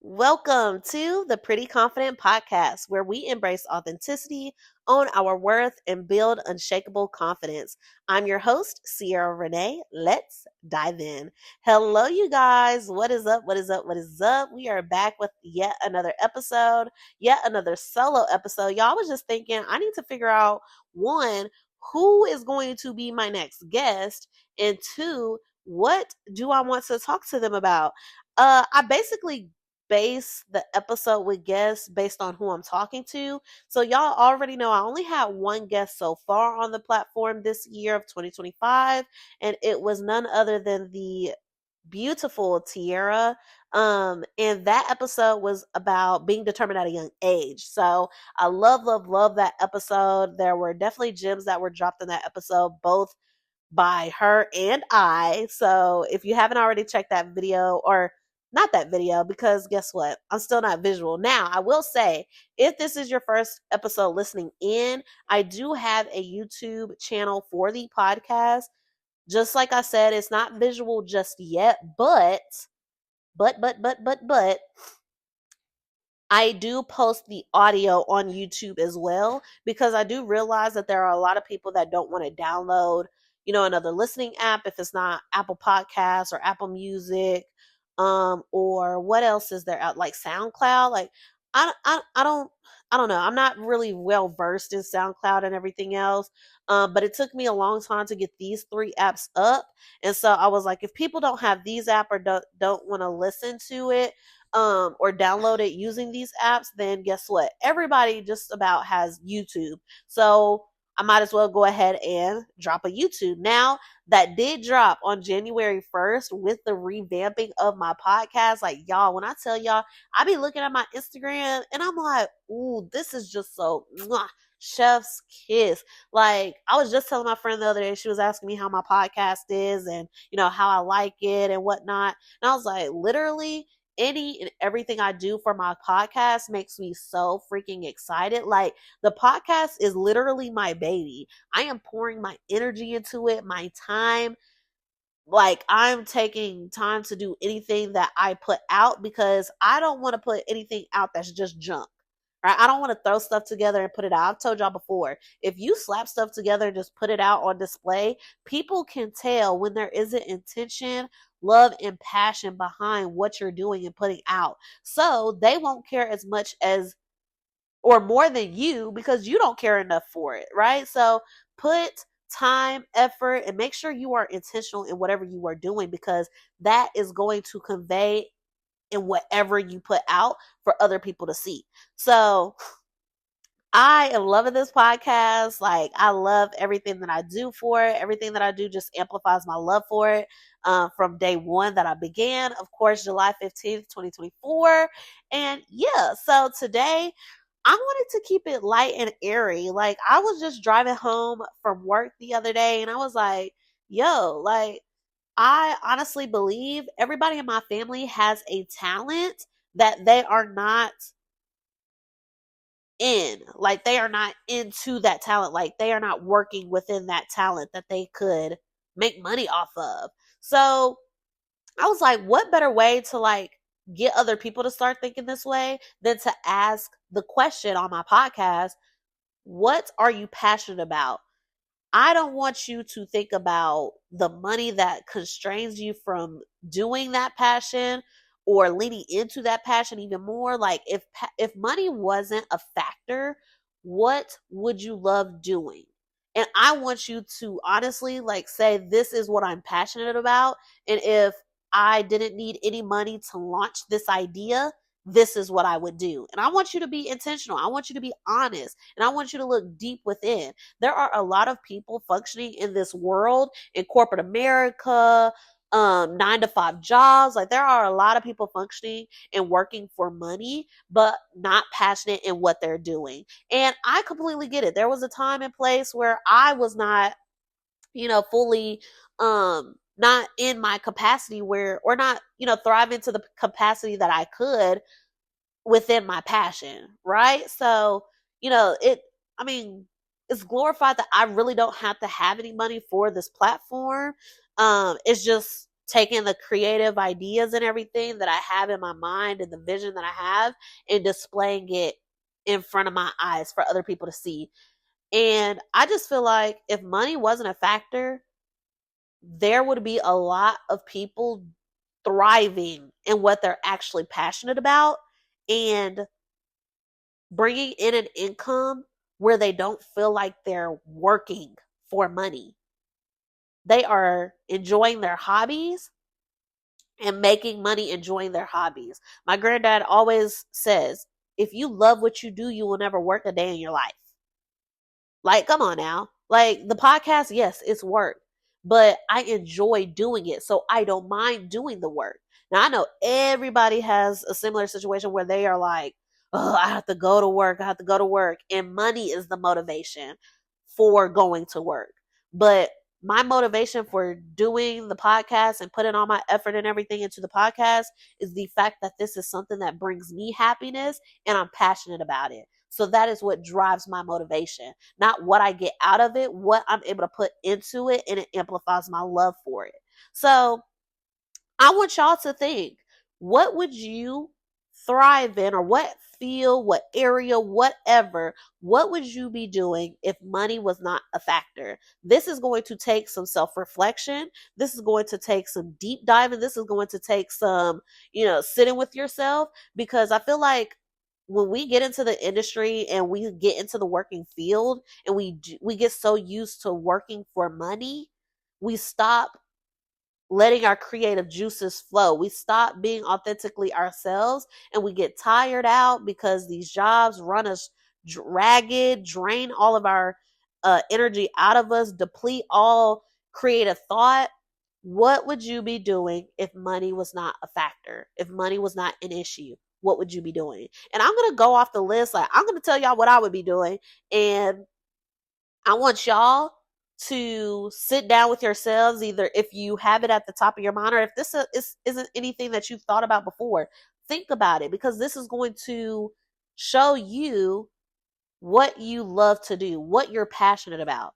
Welcome to the Pretty Confident Podcast, where we embrace authenticity, own our worth, and build unshakable confidence. I'm your host, Sierra Renee. Let's dive in. Hello, you guys. What is up? What is up? What is up? We are back with yet another episode, yet another solo episode. Y'all, I was just thinking, I need to figure out one, who is going to be my next guest, and two, what do I want to talk to them about? I basically base the episode with guests based on who I'm talking to. So y'all already know I only had one guest so far on the platform this year of 2025, and it was none other than the beautiful Tierra. And that episode was about being determined at a young age. So I love that episode. There were definitely gems that were dropped in that episode, both by her and I. So if you haven't already checked that video, or not that video, because guess what? I'm still not visual. Now, I will say, if this is your first episode listening in, I do have a YouTube channel for the podcast. Just like I said, it's not visual just yet, but I do post the audio on YouTube as well, because I do realize that there are a lot of people that don't want to download, another listening app if it's not Apple Podcasts or Apple Music, or what else is there out, like SoundCloud. Like I don't know. I'm not really well versed in SoundCloud and everything else. But it took me a long time to get these three apps up, and so I was like, if people don't have these apps or don't want to listen to it, or download it using these apps, then guess what? Everybody just about has YouTube. So I might as well go ahead and drop a YouTube. Now, that did drop on January 1st with the revamping of my podcast. Like, y'all, when I tell y'all, I be looking at my Instagram and I'm like, ooh, this is just so chef's kiss. Like, I was just telling my friend the other day, she was asking me how my podcast is and, how I like it and whatnot. And I was like, literally, any and everything I do for my podcast makes me so freaking excited. Like, the podcast is literally my baby. I am pouring my energy into it, my time. Like, I'm taking time to do anything that I put out, because I don't want to put anything out that's just junk. Right? I don't want to throw stuff together and put it out. I've told y'all before, if you slap stuff together and just put it out on display, people can tell when there isn't intention, love, and passion behind what you're doing and putting out. So they won't care as much as, or more than you, because you don't care enough for it, right? So put time, effort, and make sure you are intentional in whatever you are doing, because that is going to convey in whatever you put out for other people to see. So I am loving this podcast. Like, I love everything that I do for it. Everything that I do just amplifies my love for it. From day one that I began, of course, July 15th, 2024. And yeah, so today I wanted to keep it light and airy. Like, I was just driving home from work the other day and I was like, yo, like, I honestly believe everybody in my family has a talent that they are not in. Like, they are not into that talent. Like, they are not working within that talent that they could make money off of. So I was like, what better way to like get other people to start thinking this way than to ask the question on my podcast, what are you passionate about? I don't want you to think about the money that constrains you from doing that passion or leaning into that passion even more. Like, if money wasn't a factor, what would you love doing? And I want you to honestly like say, this is what I'm passionate about. And if I didn't need any money to launch this idea, this is what I would do. And I want you to be intentional. I want you to be honest. And I want you to look deep within. There are a lot of people functioning in this world, in corporate America, 9 to 5 jobs. Like, there are a lot of people functioning and working for money, but not passionate in what they're doing. And I completely get it. There was a time and place where I was not, fully, not in my capacity where, or not, thriving to the capacity that I could within my passion, right? So, it, I mean, it's glorified that I really don't have to have any money for this platform. It's just taking the creative ideas and everything that I have in my mind and the vision that I have and displaying it in front of my eyes for other people to see. And I just feel like if money wasn't a factor, there would be a lot of people thriving in what they're actually passionate about and bringing in an income where they don't feel like they're working for money. They are enjoying their hobbies and making money enjoying their hobbies. My granddad always says, if you love what you do, you will never work a day in your life. Like, come on now. Like, the podcast, yes, it's work, but I enjoy doing it. So I don't mind doing the work. Now, I know everybody has a similar situation where they are like, oh, I have to go to work. I have to go to work. And money is the motivation for going to work. But my motivation for doing the podcast and putting all my effort and everything into the podcast is the fact that this is something that brings me happiness and I'm passionate about it. So that is what drives my motivation, not what I get out of it, what I'm able to put into it, and it amplifies my love for it. So I want y'all to think, what would you thrive in, or what field, what area, whatever, what would you be doing if money was not a factor? This is going to take some self-reflection. This is going to take some deep diving. This is going to take some, sitting with yourself, because I feel like when we get into the industry and we get into the working field and we get so used to working for money, we stop letting our creative juices flow. We stop being authentically ourselves and we get tired out because these jobs run us ragged, drain all of our energy out of us, deplete all creative thought. What would you be doing if money was not a factor? If money was not an issue? What would you be doing? And I'm going to go off the list. Like, I'm going to tell y'all what I would be doing. And I want y'all to sit down with yourselves, either if you have it at the top of your mind or if this isn't anything that you've thought about before. Think about it, because this is going to show you what you love to do, what you're passionate about.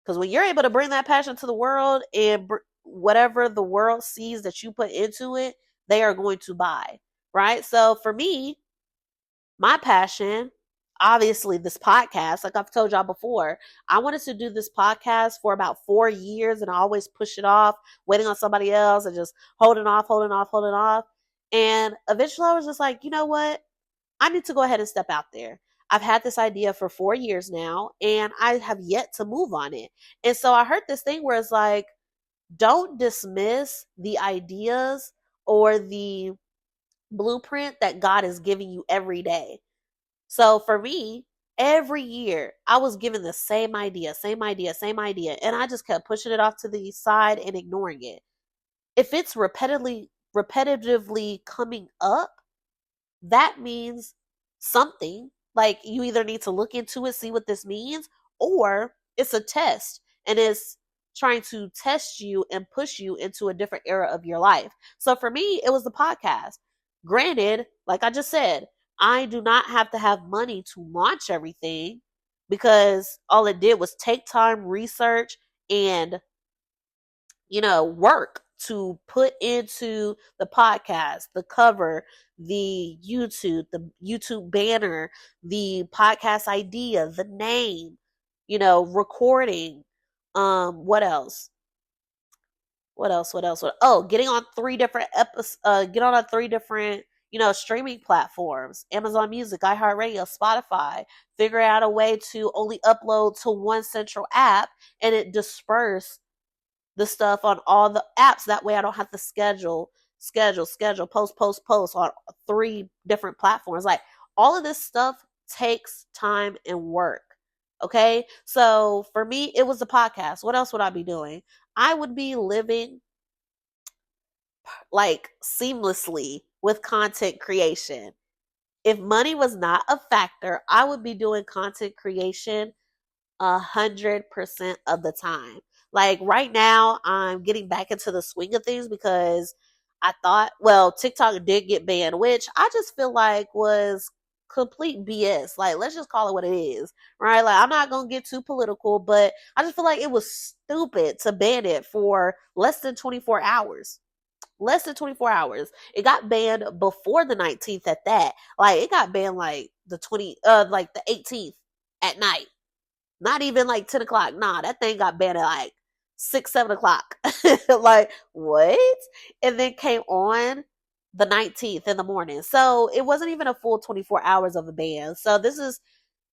Because when you're able to bring that passion to the world and whatever the world sees that you put into it, they are going to buy, right? So for me, my passion, obviously this podcast, like I've told y'all before, I wanted to do this podcast for about 4 years and I always push it off, waiting on somebody else and just holding off. And eventually I was just like, you know what? I need to go ahead and step out there. I've had this idea for 4 years now and I have yet to move on it. And so I heard this thing where it's like, don't dismiss the ideas or the blueprint that God is giving you every day. So for me, every year I was given the same idea. And I just kept pushing it off to the side and ignoring it. If it's repetitively coming up, that means something. Like, you either need to look into it, see what this means, or it's a test and it's trying to test you and push you into a different era of your life. So for me, it was the podcast. Granted, like I just said, I do not have to have money to launch everything, because all it did was take time, research, and work to put into the podcast, the cover, the YouTube banner, the podcast idea, the name, recording. What else? Oh, getting on 3 different get on 3 different, streaming platforms: Amazon Music, iHeartRadio, Spotify. Figure out a way to only upload to one central app and it disperse the stuff on all the apps. That way I don't have to schedule, post on 3 different platforms. Like, all of this stuff takes time and work. Okay. So for me, it was the podcast. What else would I be doing? I would be living like seamlessly with content creation. If money was not a factor, I would be doing content creation 100% of the time. Like, right now, I'm getting back into the swing of things because I thought, well, TikTok did get banned, which I just feel like was complete BS. Like, let's just call it what it is, right? Like, I'm not gonna get too political, but I just feel like it was stupid to ban it for less than 24 hours. Less than 24 hours. It got banned before the 19th at that. Like, it got banned like like the 18th at night. Not even like 10 o'clock. Nah, that thing got banned at like 6, 7 o'clock. Like, what? And then came on the 19th in the morning. So it wasn't even a full 24 hours of a ban. So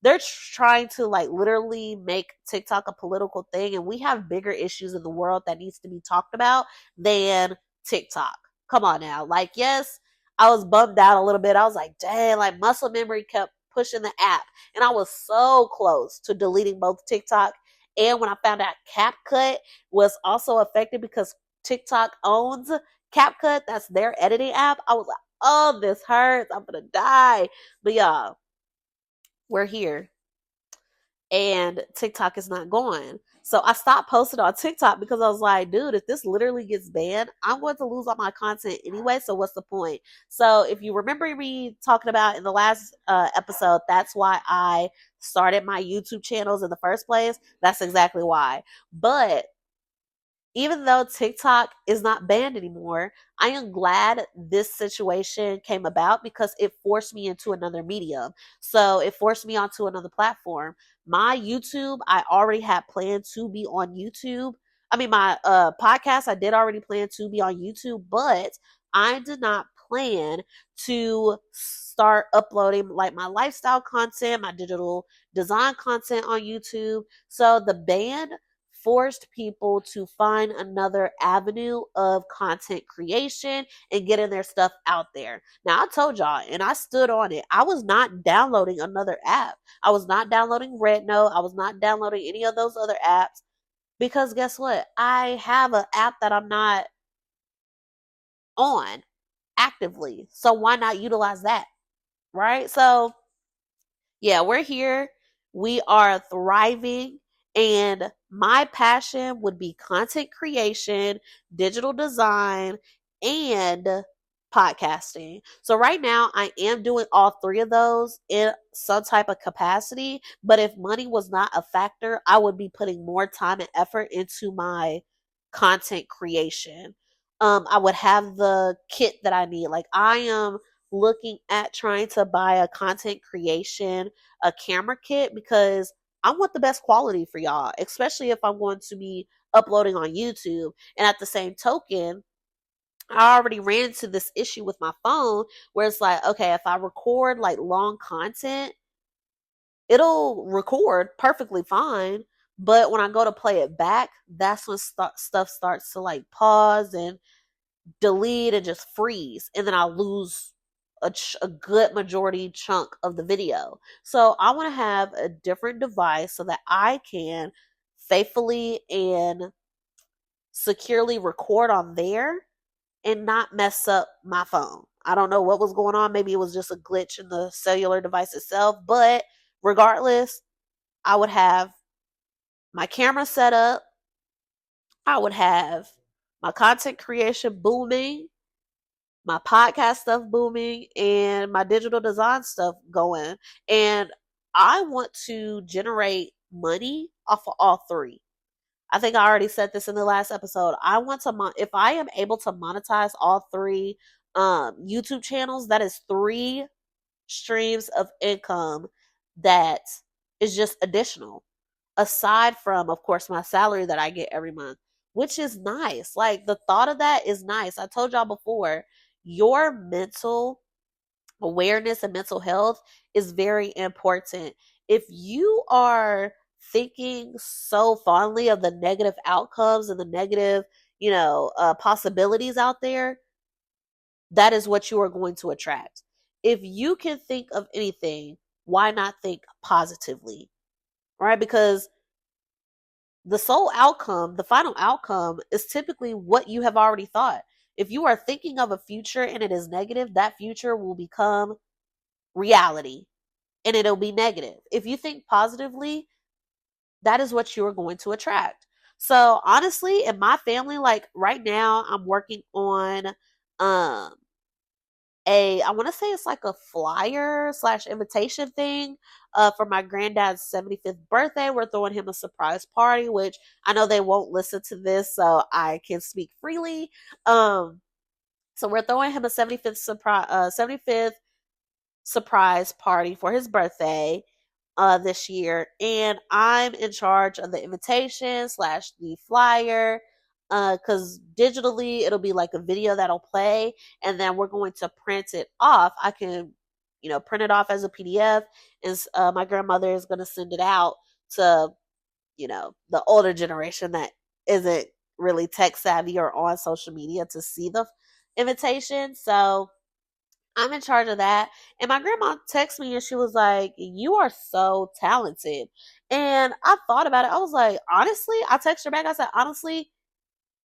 they're trying to like literally make TikTok a political thing, and we have bigger issues in the world that needs to be talked about than TikTok. Come on now. Like, yes, I was bummed out a little bit. I was like, dang, like muscle memory kept pushing the app, and I was so close to deleting both TikTok, and when I found out CapCut was also affected because TikTok owns CapCut, that's their editing app, I was like, oh, this hurts. I'm gonna die. But y'all, we're here, and TikTok is not going. So I stopped posting on TikTok because I was like, dude, if this literally gets banned, I'm going to lose all my content anyway. So what's the point? So if you remember me talking about in the last episode, that's why I started my YouTube channels in the first place. That's exactly why. But even though TikTok is not banned anymore, I am glad this situation came about because it forced me into another medium. So it forced me onto another platform. My YouTube, I already had planned to be on YouTube. I mean, my podcast, I did already plan to be on YouTube, but I did not plan to start uploading like my lifestyle content, my digital design content on YouTube. So the ban forced people to find another avenue of content creation and getting their stuff out there. Now, I told y'all, and I stood on it, I was not downloading another app. I was not downloading Rednote. I was not downloading any of those other apps because guess what? I have an app that I'm not on actively. So why not utilize that? Right? So yeah, we're here. We are thriving. And my passion would be content creation, digital design, and podcasting. So right now I am doing all three of those in some type of capacity. But if money was not a factor, I would be putting more time and effort into my content creation. I would have the kit that I need. Like, I am looking at trying to buy a content creation, a camera kit, because I want the best quality for y'all, especially if I'm going to be uploading on YouTube. And at the same token, I already ran into this issue with my phone where it's like, okay, if I record like long content, it'll record perfectly fine. But when I go to play it back, that's when stuff starts to like pause and delete and just freeze, and then I'll lose a good majority chunk of the video. So I want to have a different device so that I can faithfully and securely record on there and not mess up my phone. I don't know what was going on. Maybe it was just a glitch in the cellular device itself, but regardless, I would have my camera set up. I would have my content creation booming, my podcast stuff booming, and my digital design stuff going. And I want to generate money off of all three. I think I already said this in the last episode. I want to if I am able to monetize all three YouTube channels, that is three streams of income that is just additional, aside from, of course, my salary that I get every month, which is nice. Like, the thought of that is nice. I told y'all before, your mental awareness and mental health is very important. If you are thinking so fondly of the negative outcomes and the negative, possibilities out there, that is what you are going to attract. If you can think of anything, why not think positively? Right? Because the sole outcome, the final outcome, is typically what you have already thought. If you are thinking of a future and it is negative, that future will become reality and it'll be negative. If you think positively, that is what you're going to attract. So honestly, in my family, like right now, I'm working on I want to say it's like a flyer slash invitation thing for my granddad's 75th birthday. We're throwing him a surprise party, which I know they won't listen to this, so I can speak freely. So we're throwing him a 75th surprise party for his birthday this year, and I'm in charge of the invitation slash the flyer. Because digitally it'll be like a video that'll play, and then we're going to print it off. I can, print it off as a PDF, and my grandmother is going to send it out to, the older generation that isn't really tech savvy or on social media to see the invitation. So I'm in charge of that. And my grandma texted me and she was like, "You are so talented." And I thought about it. I was like, honestly, I texted her back. I said, honestly,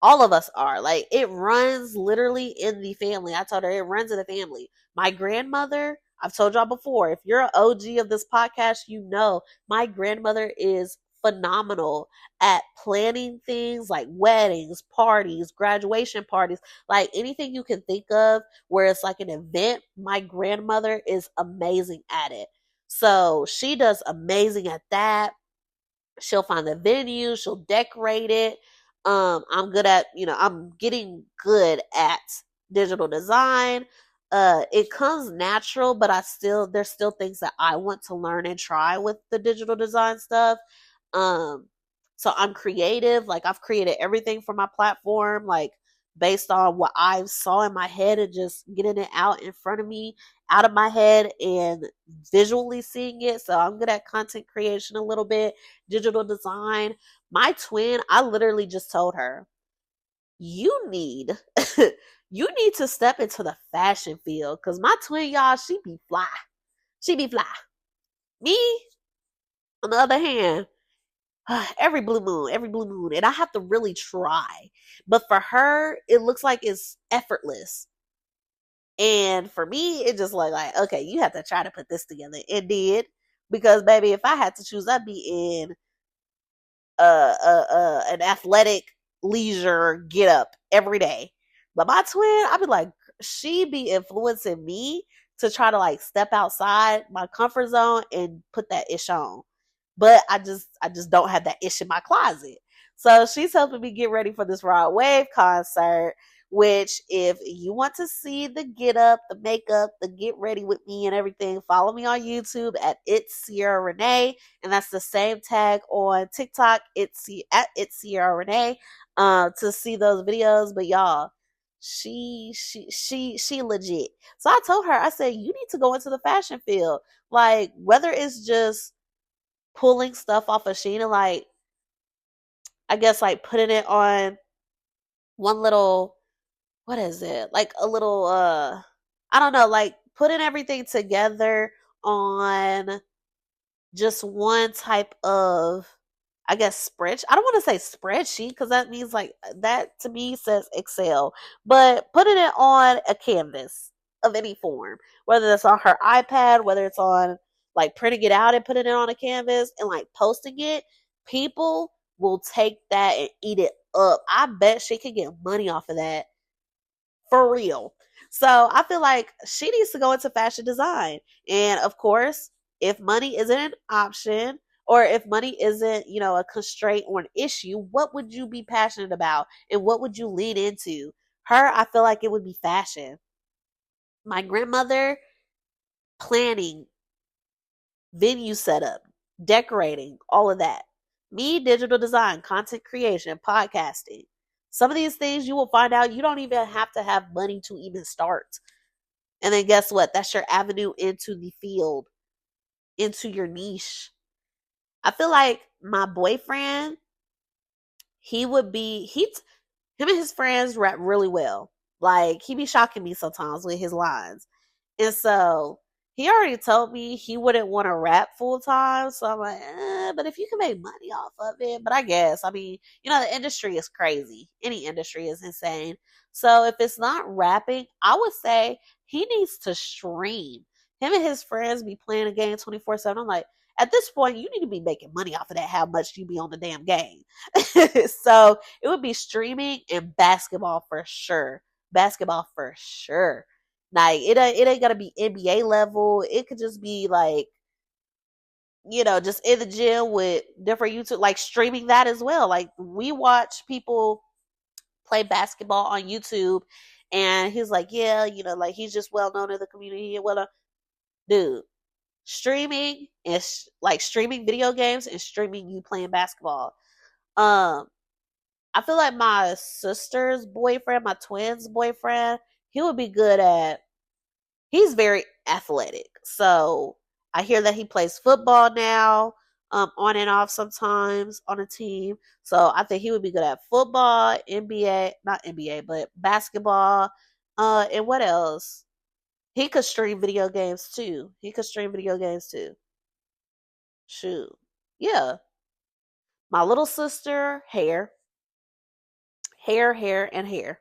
all of us are. Like, it runs literally in the family. I told her it runs in the family. My grandmother, I've told y'all before, if you're an OG of this podcast, you know my grandmother is phenomenal at planning things like weddings, parties, graduation parties, like anything you can think of where it's like an event. My grandmother is amazing at it. So she does amazing at that. She'll find the venue, she'll decorate it. I'm good at, I'm getting good at digital design. It comes natural, but there's still things that I want to learn and try with the digital design stuff. Um, so I'm creative. Like, I've created everything for my platform, like based on what I saw in my head and just getting it out in front of me, out of my head and visually seeing it. So I'm good at content creation a little bit, digital design. My twin, I literally just told her, you need you need to step into the fashion field, because my twin, y'all, she be fly. She be fly. Me, on the other hand, every blue moon, and I have to really try. But for her, it looks like it's effortless. And for me, it's just like, okay, you have to try to put this together. It did. Because baby, if I had to choose, I'd be in an athletic leisure get up every day. But my twin, I'd be like, she be influencing me to try to like step outside my comfort zone and put that ish on. But I just don't have that ish in my closet. So she's helping me get ready for this Rod Wave concert, which if you want to see the get up, the makeup, the get ready with me and everything, follow me on YouTube at It's Sierra Renee. And that's the same tag on TikTok, at It's Sierra Renee, to see those videos. But y'all, she legit. So I told her, I said, you need to go into the fashion field. Like, whether it's just pulling stuff off of Sheena, like, I guess like putting it on one little, what is it? Like a little I don't know, like putting everything together on just one type of, I guess, I don't want to say spreadsheet, because that means like, that to me says Excel, but putting it on a canvas of any form, whether it's on her iPad, whether it's on like printing it out and putting it on a canvas and like posting it, people will take that and eat it up. I bet she could get money off of that, for real. So I feel like she needs to go into fashion design. And of course, if money isn't an option, or if money isn't, a constraint or an issue, what would you be passionate about and what would you lean into? Her, I feel like it would be fashion. My grandmother, planning, venue setup, decorating, all of that. Me, digital design, content creation, podcasting. Some of these things you will find out you don't even have to have money to even start. And then guess what? That's your avenue into the field, into your niche. I feel like my boyfriend, him and his friends rap really well. Like, he be shocking me sometimes with his lines. And so he already told me he wouldn't want to rap full time. So I'm like, but if you can make money off of it. But I guess, I mean, the industry is crazy. Any industry is insane. So if it's not rapping, I would say he needs to stream. Him and his friends be playing a game 24/7. I'm like, at this point, you need to be making money off of that, how much you be on the damn game. So it would be streaming and basketball for sure. Basketball for sure. Like it ain't gotta be NBA level. It could just be like, just in the gym with different YouTube, like streaming that as well. Like we watch people play basketball on YouTube, and he's like, yeah, like he's just well known in the community. Well, dude, streaming is like streaming video games and streaming you playing basketball. Um, I feel like my sister's boyfriend, my twin's boyfriend, he would be good at. He's very athletic, so I hear that he plays football now, on and off sometimes on a team. So I think he would be good at football, NBA, not NBA, but basketball. And what else? He could stream video games too. He could stream video games too. Shoot, yeah. My little sister, hair, hair, and hair.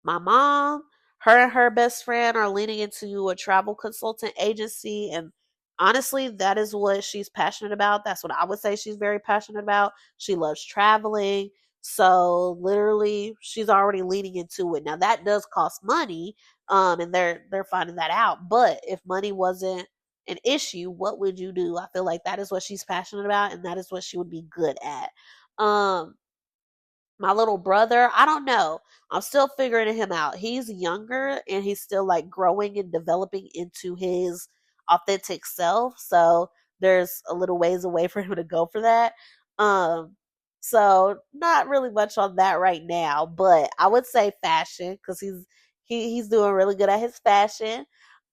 My mom, her and her best friend are leaning into a travel consultant agency. And honestly, that is what she's passionate about. That's what I would say she's very passionate about. She loves traveling. So literally she's already leaning into it. Now that does cost money. And they're finding that out. But if money wasn't an issue, what would you do? I feel like that is what she's passionate about, and that is what she would be good at. Um, my little brother, I don't know. I'm still figuring him out. He's younger and he's still like growing and developing into his authentic self. So there's a little ways away for him to go for that. Um so not really much on that right now, but I would say fashion cuz he's doing really good at his fashion.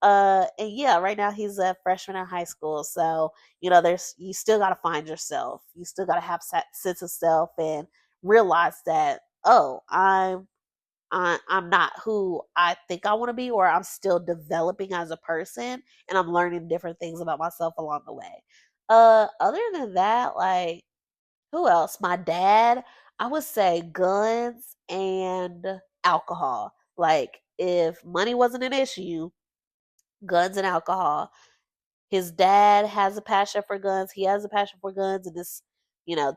And yeah, right now he's a freshman in high school. So, there's you still got to find yourself. You still got to have sense of self and realize that, oh, I'm not who I think I want to be, or I'm still developing as a person and I'm learning different things about myself along the way. Other than that, like, who else? My dad, I would say guns and alcohol. Like if money wasn't an issue, guns and alcohol. His dad has a passion for guns. He has a passion for guns, and it's, you know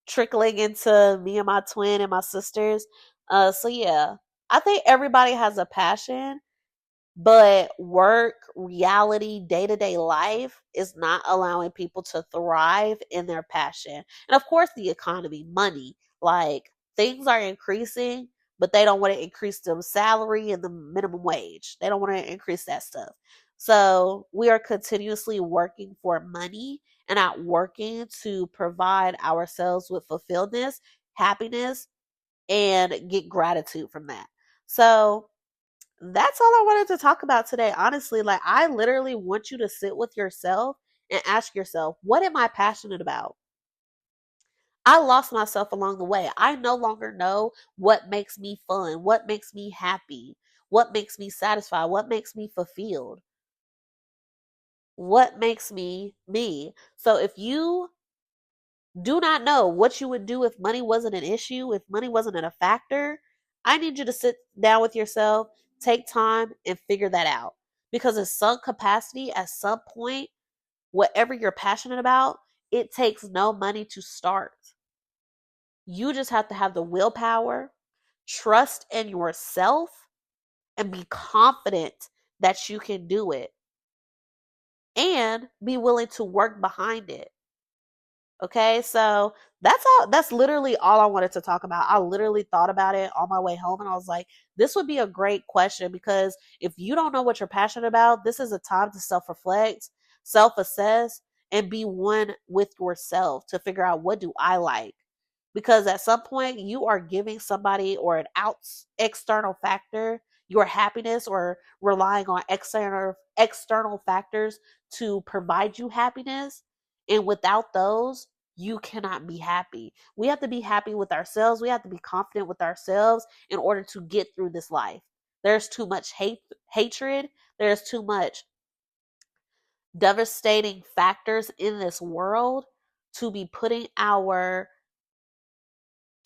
trickling into me and my twin and my sisters. So yeah, I think everybody has a passion, but work, reality, day to day life is not allowing people to thrive in their passion. And of course, the economy, money, like things are increasing, but they don't want to increase the salary and the minimum wage. They don't want to increase that stuff. So we are continuously working for money and not working to provide ourselves with fulfilledness, happiness, and get gratitude from that. So that's all I wanted to talk about today. Honestly, like I literally want you to sit with yourself and ask yourself, what am I passionate about? I lost myself along the way. I no longer know what makes me fun, what makes me happy, what makes me satisfied, what makes me fulfilled, what makes me me. So if you do not know what you would do if money wasn't an issue, if money wasn't a factor, I need you to sit down with yourself, take time, and figure that out. Because in some capacity, at some point, whatever you're passionate about, it takes no money to start. You just have to have the willpower, trust in yourself, and be confident that you can do it and be willing to work behind it. Okay, so that's literally all I wanted to talk about. I literally thought about it on my way home and I was like, this would be a great question because if you don't know what you're passionate about, this is a time to self-reflect, self-assess, and be one with yourself to figure out what do I like. Because at some point you are giving somebody or an external factor your happiness or relying on external factors to provide you happiness, and without those, you cannot be happy. We have to be happy with ourselves. We have to be confident with ourselves in order to get through this life. There's too much hatred. There's too much devastating factors in this world to be putting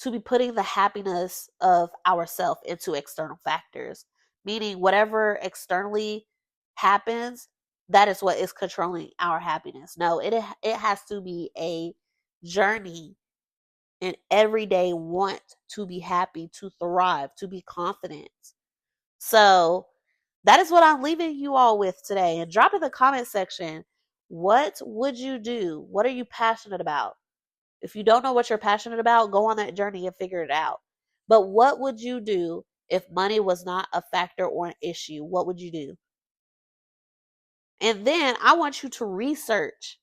the happiness of ourself into external factors. Meaning whatever externally happens, that is what is controlling our happiness. No, it has to be a journey, an everyday want to be happy, to thrive, to be confident. So That is what I'm leaving you all with today. And drop in the comment section, what would you do? What are you passionate about? If you don't know what you're passionate about, go on that journey and figure it out. But what would you do if money was not a factor or an issue? What would you do? And then I want you to research,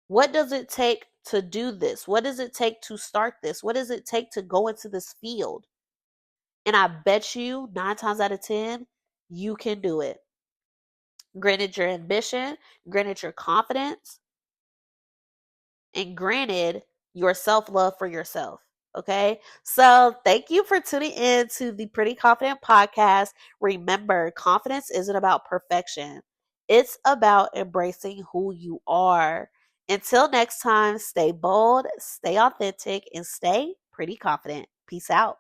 what does it take to do this? What does it take to start this? What does it take to go into this field? And I bet you 9 times out of 10, you can do it. Granted your ambition, granted your confidence, and granted your self-love for yourself. Okay. So thank you for tuning in to the Pretty Confident podcast. Remember, confidence isn't about perfection. It's about embracing who you are. Until next time, stay bold, stay authentic, and stay pretty confident. Peace out.